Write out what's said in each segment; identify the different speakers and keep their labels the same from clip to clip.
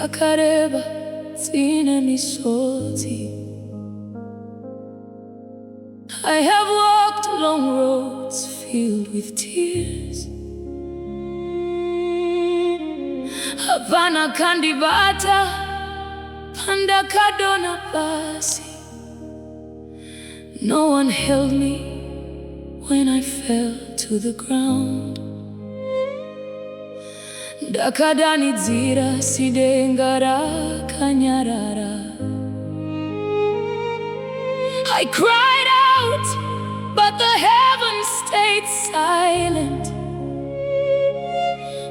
Speaker 1: dzakareba dzine misodzi. I have walked long roads filled with tears. Hapana kandibata pandakadona pasi. No one held me when I fell to the ground. Ndakadanidzira sidengara kanyarara. I cried out, but the heavens stayed silent.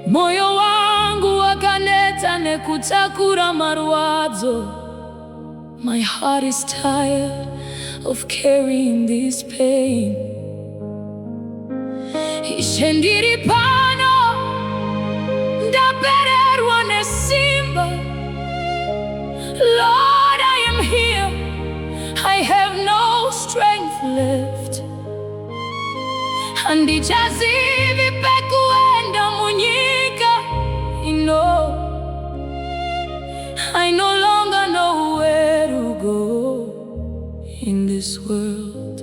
Speaker 1: Moyo wangu wakaneta nekutakura marwadzo. My heart is tired of carrying this pain. Ishe ndiri pano, ndapererwa nesimba. Lord, I am here. I have no strength left. Handichazivi pekuenda munyika. I no longer know where to go in this world.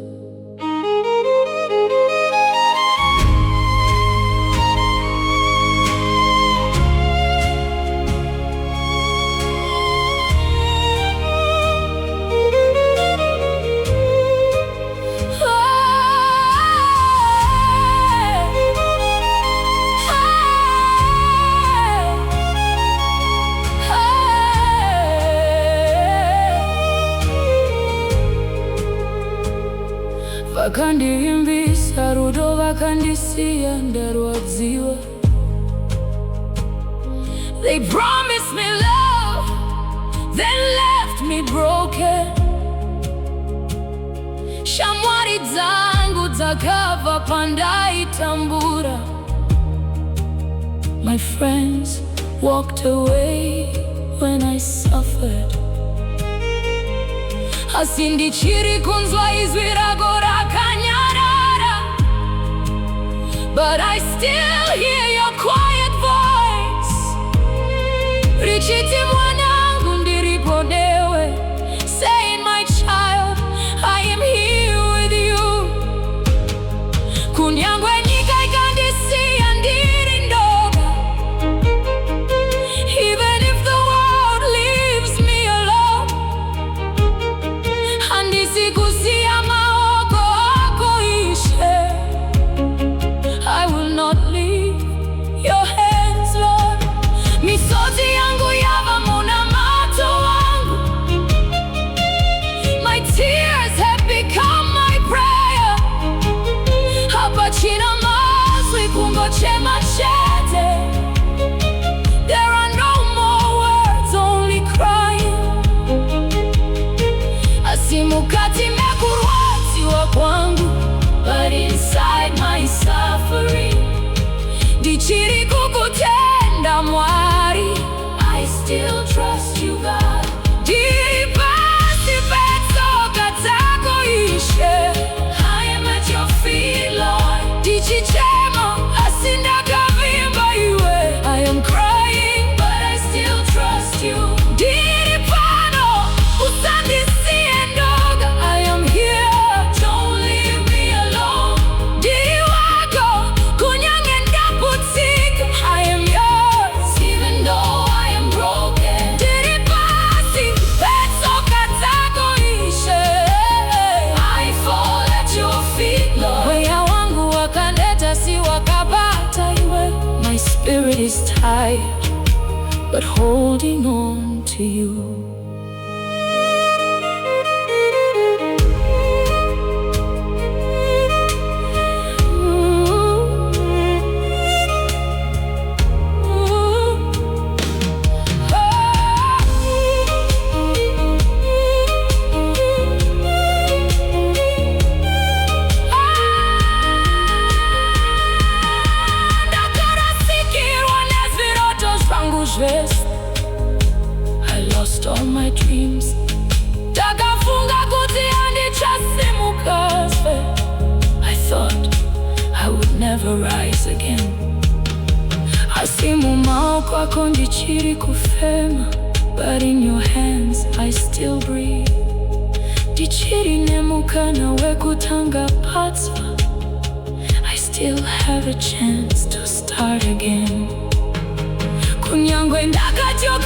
Speaker 1: Vakandiimbisa rudo vakandisiya ndarwadziwa. They promised me love, then left me broken. Shamwari dzangu dzakabva pandaitambura. My friends walked away when I suffered. Asi ndichiri kunzwa izwi rako rakanyarara. But I still hear your quiet voice. Richiti mwanangu ndiripo newe. Saying, my child, I am here with you. Kunyangwe nyika ikandisiya ndiri ndoga. Even if the world leaves me alone. Handisikusiya maoko ako Ishe. I will not leave your hands, Lord. Misodzi yangu yava muna mato wangu. My tears have become my prayer. Hapachina mazwi kungochema chete. There are no more words, only crying. Asimukati mekurwadziwa kwangu. But inside my suffering, ndichiri kukutenda Mwari. I still trust you, God. Ndiri pasi Petsoka Dzako Ishe. I am at your feet, Lord. Ndichichema asi ndakavimba iwe. I am crying, but I still trust you. Ndiri pano, usandisiye ndoga. I am here, don't leave me alone. Ndiri wako, kunyange ndaputsika. I am yours, even though I am broken. Ndiri pasi Petsoka Dzako Ishe. I fall at your feet, Lord. Mweya wangu wakaneta si wakabata iwe. My spirit is tired, but holding on to you. Ndakarasikirwa nezviroto zvangu zvese. I lost all my dreams. Ndakafunga kuti handichasimukaze. I thought I would never rise again. Asi mumaoko ako ndichiri kufema. but in your hands I still breathe. Ndichiri nemuka nawe kutanga patsva, I still have a chance to start again. Kunyangwe ndakatyo